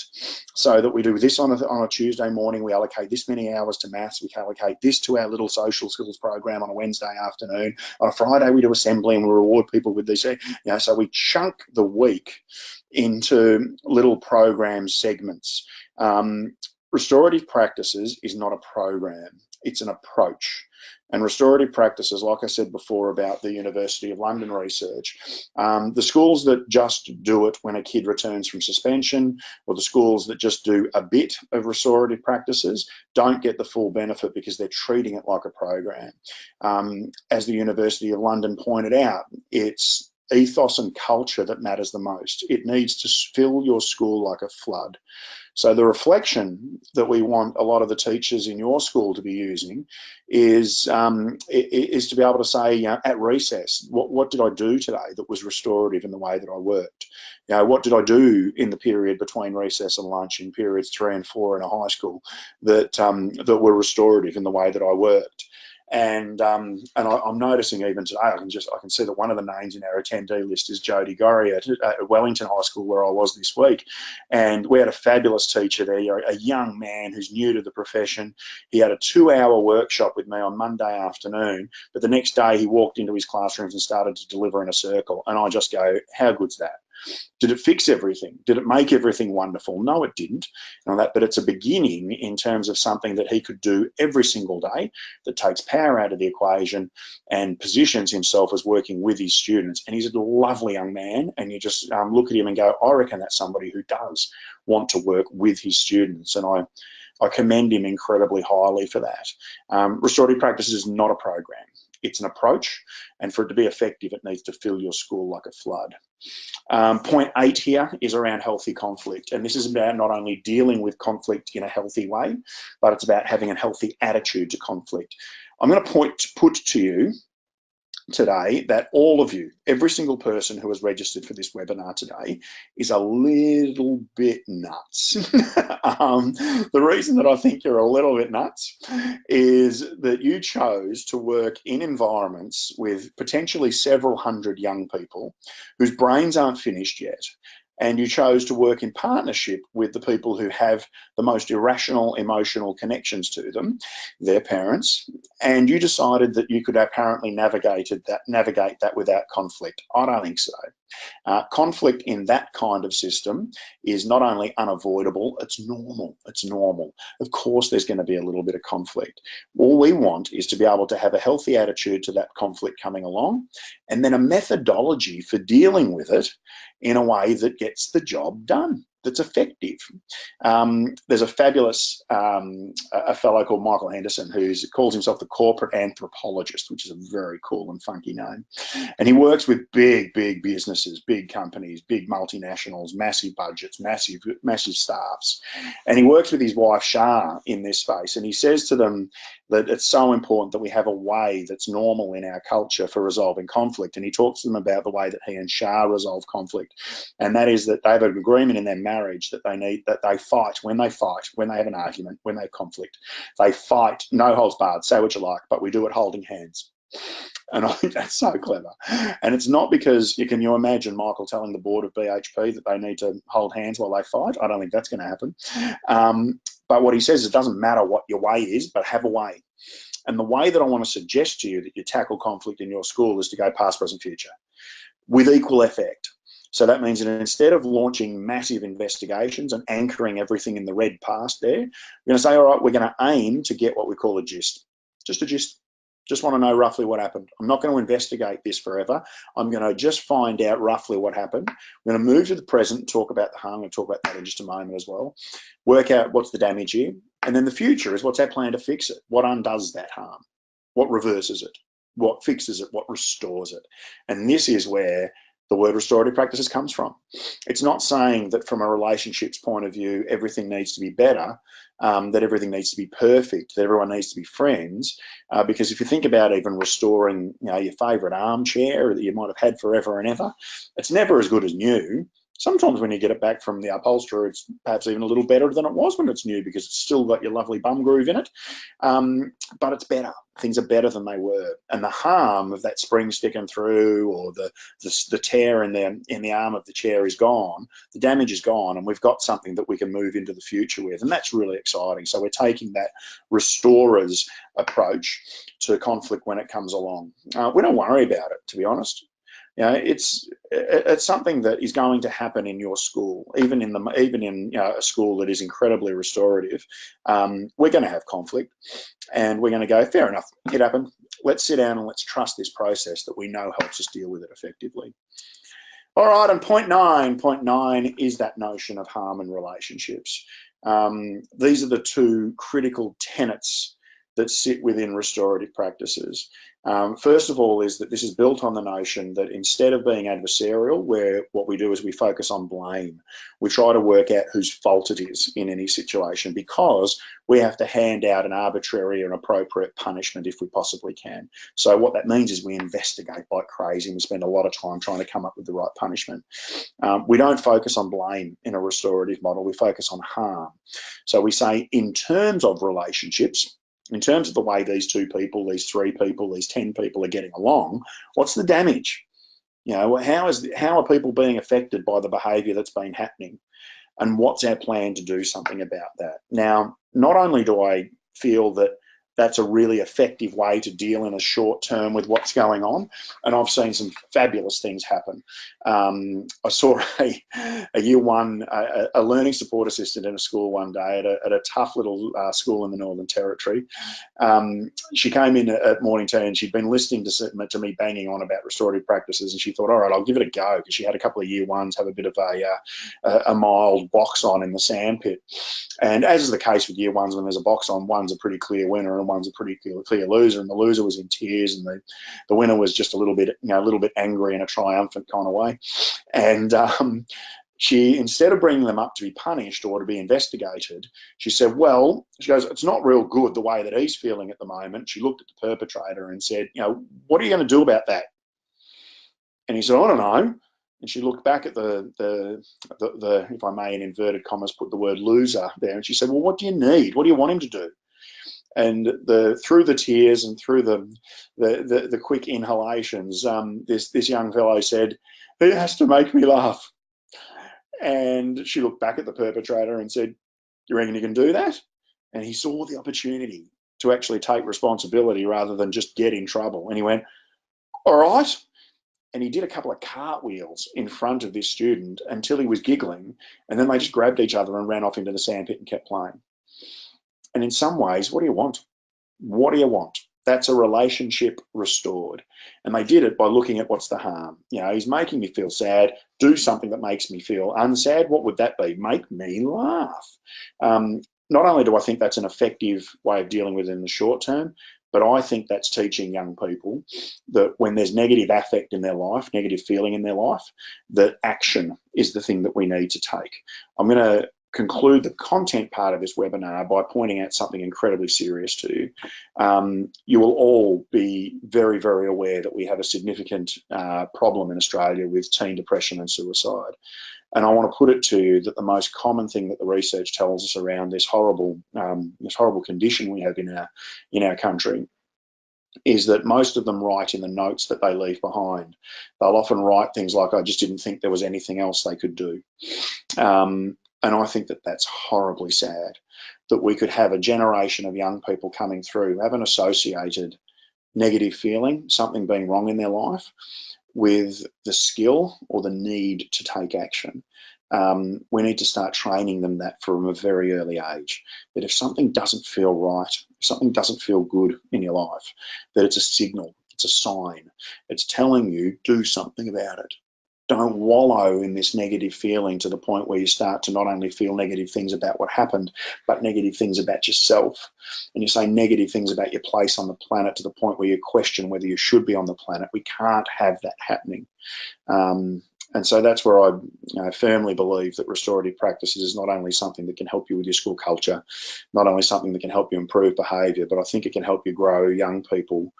so that we do this on a Tuesday morning, we allocate this many hours to maths, we allocate this to our little social skills program on a Wednesday afternoon, on a Friday we do assembly and we reward people with this, so we chunk the week into little program segments. Restorative practices is not a program, it's an approach. And restorative practices, like I said before about the University of London research, the schools that just do it when a kid returns from suspension, or the schools that just do a bit of restorative practices, don't get the full benefit because they're treating it like a program. As the University of London pointed out, it's ethos and culture that matters the most. It needs to fill your school like a flood. So the reflection that we want a lot of the teachers in your school to be using is to be able to say, at recess, what did I do today that was restorative in the way that I worked? What did I do in the period between recess and lunch in periods 3 and 4 in a high school that were restorative in the way that I worked? And I'm noticing even today, I can see that one of the names in our attendee list is Jodie Gorrie at Wellington High School, where I was this week. And we had a fabulous teacher there, a young man who's new to the profession. He had a 2-hour workshop with me on Monday afternoon, but the next day he walked into his classrooms and started to deliver in a circle. And I just go, how good's that? Did it fix everything? Did it make everything wonderful? No, it didn't. But it's a beginning in terms of something that he could do every single day that takes power out of the equation and positions himself as working with his students. And he's a lovely young man, and you just look at him and go, I reckon that's somebody who does want to work with his students. And I commend him incredibly highly for that. Restorative practices is not a program. It's an approach, and for it to be effective, it needs to fill your school like a flood. Point 8 here is around healthy conflict, and this is about not only dealing with conflict in a healthy way, but it's about having a healthy attitude to conflict. I'm going to put to you today that all of you, every single person who has registered for this webinar today, is a little bit nuts. The reason that I think you're a little bit nuts is that you chose to work in environments with potentially several hundred young people whose brains aren't finished yet. And you chose to work in partnership with the people who have the most irrational emotional connections to them, their parents, and you decided that you could apparently navigate that without conflict. I don't think so. Conflict in that kind of system is not only unavoidable, it's normal. It's normal. Of course, there's going to be a little bit of conflict. All we want is to be able to have a healthy attitude to that conflict coming along, and then a methodology for dealing with it in a way that gets the job done, that's effective. There's a fabulous a fellow called Michael Henderson who calls himself the corporate anthropologist, which is a very cool and funky name. And he works with big businesses, big companies, big multinationals, massive budgets, massive staffs. And he works with his wife, Shah, in this space. And he says to them that it's so important that we have a way that's normal in our culture for resolving conflict. And he talks to them about the way that he and Shah resolve conflict. And that is that they have an agreement in their marriage that they fight, when they have an argument, when they have conflict. They fight, no holds barred, say what you like, but we do it holding hands. And I think that's so clever. And it's not because can you imagine Michael telling the board of BHP that they need to hold hands while they fight? I don't think that's going to happen. But what he says is it doesn't matter what your way is, but have a way. And the way that I want to suggest to you that you tackle conflict in your school is to go past, present, future with equal effect. So that means that instead of launching massive investigations and anchoring everything in the red past there, we're going to say, all right, we're going to aim to get what we call a gist. Just a gist. Just want to know roughly what happened. I'm not going to investigate this forever. I'm going to just find out roughly what happened. I'm going to move to the present and talk about the harm. I'm going to talk about that in just a moment as well. Work out what's the damage here. And then the future is what's our plan to fix it? What undoes that harm? What reverses it? What fixes it? What restores it? And this is where the word restorative practices comes from. It's not saying that from a relationships point of view, everything needs to be better, that everything needs to be perfect, that everyone needs to be friends, because if you think about even restoring your favourite armchair that you might have had forever and ever, it's never as good as new. Sometimes when you get it back from the upholsterer, it's perhaps even a little better than it was when it's new, because it's still got your lovely bum groove in it. But it's better. Things are better than they were. And the harm of that spring sticking through, or the tear in the arm of the chair is gone. The damage is gone, and we've got something that we can move into the future with. And that's really exciting. So we're taking that restorer's approach to conflict when it comes along. We don't worry about it, to be honest. You know, it's something that is going to happen in your school, even in a school that is incredibly restorative. We're going to have conflict, and we're going to go, fair enough, it happened. Let's sit down and let's trust this process that we know helps us deal with it effectively. All right, and point nine is that notion of harm in relationships. These are the two critical tenets that sit within restorative practices. First of all is that this is built on the notion that instead of being adversarial, where what we do is we focus on blame, we try to work out whose fault it is in any situation, because we have to hand out an arbitrary and appropriate punishment if we possibly can. So what that means is we investigate like crazy, and we spend a lot of time trying to come up with the right punishment. We don't focus on blame in a restorative model, we focus on harm. So we say, in terms of relationships, in terms of the way these 2 people, these 3 people, these 10 people are getting along, what's the damage? You know, how are people being affected by the behaviour that's been happening? And what's our plan to do something about that? Now, not only do I feel that that's a really effective way to deal in a short term with what's going on, and I've seen some fabulous things happen. I saw a year 1, a learning support assistant in a school one day at a tough little school in the Northern Territory. She came in at morning tea, and she'd been listening to me banging on about restorative practices, and she thought, all right, I'll give it a go, because she had a couple of year 1s have a bit of a mild box on in the sandpit. And as is the case with year 1s, when there's a box on, one's a pretty clear winner and one's a pretty clear loser, and the loser was in tears, and the winner was just a little bit angry in a triumphant kind of way. And she, instead of bringing them up to be punished or to be investigated, she said, well, she goes, it's not real good the way that he's feeling at the moment. She looked at the perpetrator and said, what are you going to do about that? And he said, I don't know. And she looked back at the if I may, in inverted commas, put the word loser there, and she said, well, what do you need? What do you want him to do? And through the tears and through the quick inhalations, this young fellow said, he has to make me laugh. And she looked back at the perpetrator and said, you reckon you can do that? And he saw the opportunity to actually take responsibility rather than just get in trouble. And he went, all right. And he did a couple of cartwheels in front of this student until he was giggling. And then they just grabbed each other and ran off into the sandpit and kept playing. And in some ways, what do you want? What do you want? That's a relationship restored. And they did it by looking at what's the harm. He's making me feel sad. Do something that makes me feel unsad. What would that be? Make me laugh. Not only do I think that's an effective way of dealing with it in the short term, but I think that's teaching young people that when there's negative affect in their life, negative feeling in their life, that action is the thing that we need to take. I'm going to conclude the content part of this webinar by pointing out something incredibly serious to you. You will all be very, very aware that we have a significant problem in Australia with teen depression and suicide. And I want to put it to you that the most common thing that the research tells us around this horrible condition we have in our country is that most of them write in the notes that they leave behind. They'll often write things like, I just didn't think there was anything else they could do. And I think that that's horribly sad, that we could have a generation of young people coming through who haven't associated negative feeling, something being wrong in their life, with the skill or the need to take action. We need to start training them that from a very early age, that if something doesn't feel right, if something doesn't feel good in your life, that it's a signal, it's a sign, it's telling you do something about it. Don't wallow in this negative feeling to the point where you start to not only feel negative things about what happened, but negative things about yourself. And you say negative things about your place on the planet to the point where you question whether you should be on the planet. We can't have that happening. And so that's where I firmly believe that restorative practices is not only something that can help you with your school culture, not only something that can help you improve behaviour, but I think it can help you grow young people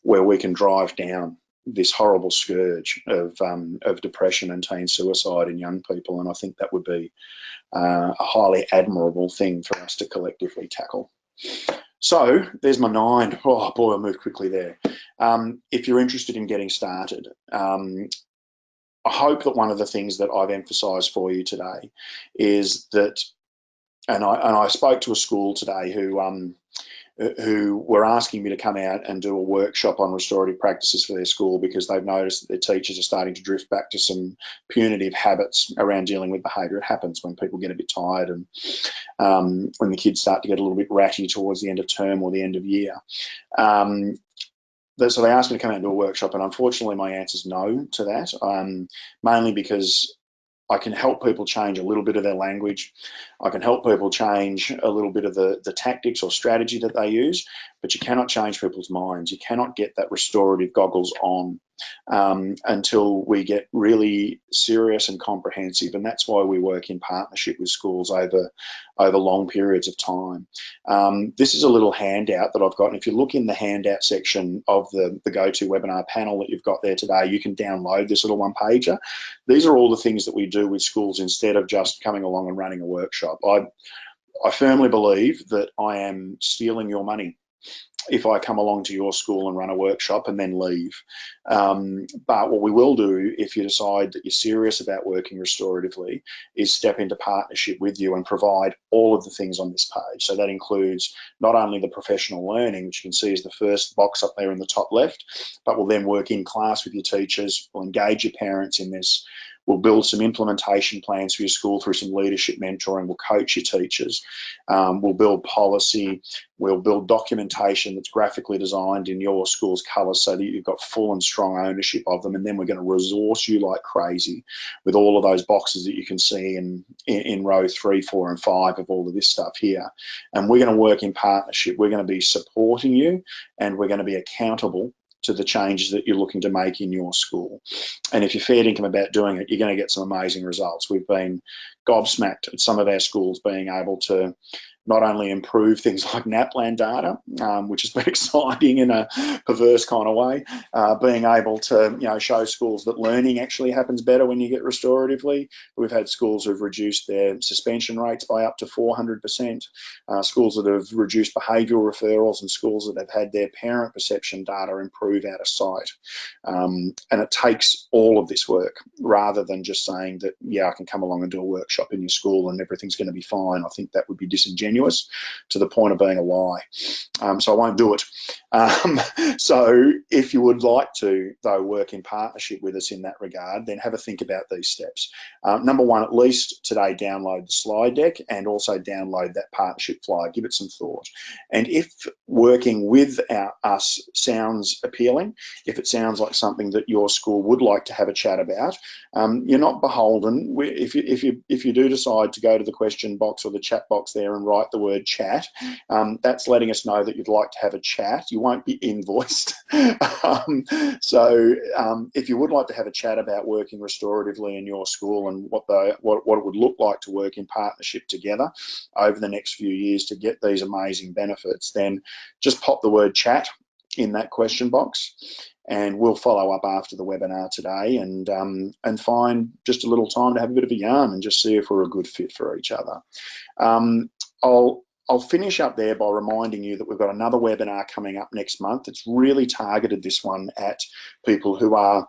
where we can drive down this horrible scourge of depression and teen suicide in young people, and I think that would be a highly admirable thing for us to collectively tackle. So there's my 9. Oh boy, I moved quickly there. If you're interested in getting started, I hope that one of the things that I've emphasised for you today is that, and I spoke to a school today who were asking me to come out and do a workshop on restorative practices for their school because they've noticed that their teachers are starting to drift back to some punitive habits around dealing with behaviour. It happens when people get a bit tired and when the kids start to get a little bit ratty towards the end of term or the end of year. So they asked me to come out and do a workshop, and unfortunately my answer is no to that, mainly because I can help people change a little bit of their language. I can help people change a little bit of the tactics or strategy that they use, but you cannot change people's minds. You cannot get that restorative goggles on until we get really serious and comprehensive, and that's why we work in partnership with schools over long periods of time. This is a little handout that I've got, and if you look in the handout section of the GoToWebinar panel that you've got there today, you can download this little one-pager. These are all the things that we do with schools instead of just coming along and running a workshop. I firmly believe that I am stealing your money if I come along to your school and run a workshop and then leave. But what we will do, if you decide that you're serious about working restoratively, is step into partnership with you and provide all of the things on this page. So that includes not only the professional learning, which you can see is the first box up there in the top left, but we'll then work in class with your teachers, we'll engage your parents in this, we'll build some implementation plans for your school through some leadership mentoring, we'll coach your teachers, we'll build policy, we'll build documentation that's graphically designed in your school's colours so that you've got full and strong ownership of them, and then we're going to resource you like crazy with all of those boxes that you can see in row 3, 4 and 5 of all of this stuff here. And we're going to work in partnership. We're going to be supporting you, and we're going to be accountable to the changes that you're looking to make in your school. And if you're fair dinkum about doing it, you're going to get some amazing results. We've been gobsmacked at some of our schools being able to not only improve things like NAPLAN data, which has been exciting in a perverse kind of way, being able to show schools that learning actually happens better when you get restoratively. We've had schools who've reduced their suspension rates by up to 400%, schools that have reduced behavioural referrals, and schools that have had their parent perception data improve out of sight. And it takes all of this work rather than just saying that, yeah, I can come along and do a workshop in your school and everything's going to be fine. I think that would be disingenuous to the point of being a lie. So I won't do it. So if you would like to, though, work in partnership with us in that regard, then have a think about these steps. Number one, at least today, download the slide deck and also download that partnership flyer. Give it some thought. And if working with us sounds appealing, if it sounds like something that your school would like to have a chat about, you're not beholden. If you do decide to go to the question box or the chat box there and write the word chat, that's letting us know that you'd like to have a chat. You won't be invoiced. So if you would like to have a chat about working restoratively in your school and what it would look like to work in partnership together over the next few years to get these amazing benefits, then just pop the word chat in that question box, and we'll follow up after the webinar today and find just a little time to have a bit of a yarn and just see if we're a good fit for each other. I'll finish up there by reminding you that we've got another webinar coming up next month. It's really targeted, this one, at people who are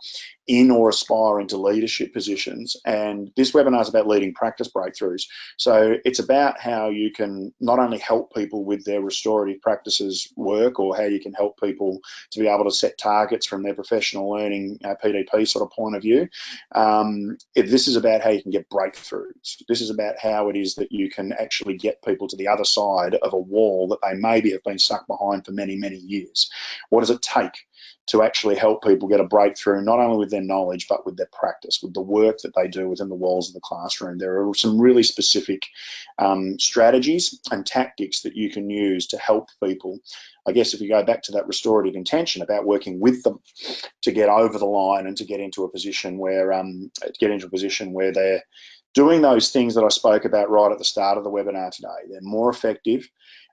in or aspire into leadership positions. And this webinar is about leading practice breakthroughs. So it's about how you can not only help people with their restorative practices work, or how you can help people to be able to set targets from their professional learning PDP sort of point of view. This is about how you can get breakthroughs. This is about how it is that you can actually get people to the other side of a wall that they maybe have been stuck behind for many, many years. What does it take to actually help people get a breakthrough, not only with their knowledge, but with their practice, with the work that they do within the walls of the classroom? There are some really specific strategies and tactics that you can use to help people. I guess if you go back to that restorative intention about working with them to get over the line and to get into a position where they're doing those things that I spoke about right at the start of the webinar today. They're more effective,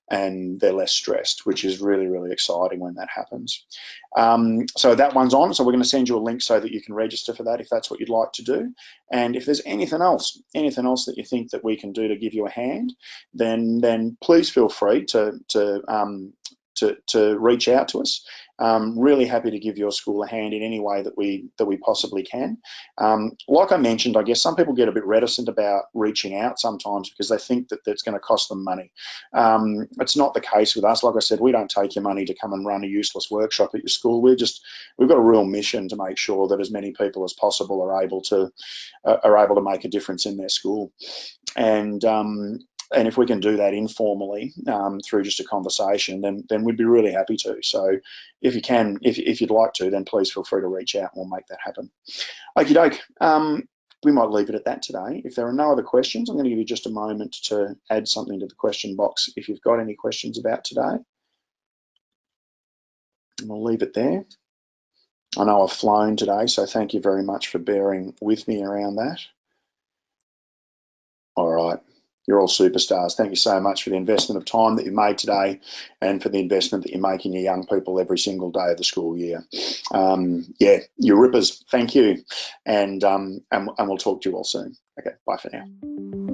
and they're less stressed, which is really, really exciting when that happens. So that one's on. So we're going to send you a link so that you can register for that if that's what you'd like to do. And if there's anything else that you think that we can do to give you a hand, then please feel free to reach out to us. Really happy to give your school a hand in any way that we possibly can. Like I mentioned, I guess some people get a bit reticent about reaching out sometimes because they think that that's going to cost them money. It's not the case with us. Like I said, we don't take your money to come and run a useless workshop at your school. We've got a real mission to make sure that as many people as possible are able to make a difference in their school. And if we can do that informally through just a conversation, then we'd be really happy to. So if you can, if you'd like to, then please feel free to reach out and we'll make that happen. Okie doke. We might leave it at that today. If there are no other questions, I'm going to give you just a moment to add something to the question box if you've got any questions about today. And we'll leave it there. I know I've flown today, so thank you very much for bearing with me around that. All right. You're all superstars. Thank you so much for the investment of time that you've made today and for the investment that you make in your young people every single day of the school year. Yeah, you're rippers. Thank you. And we'll talk to you all soon. Okay, bye for now.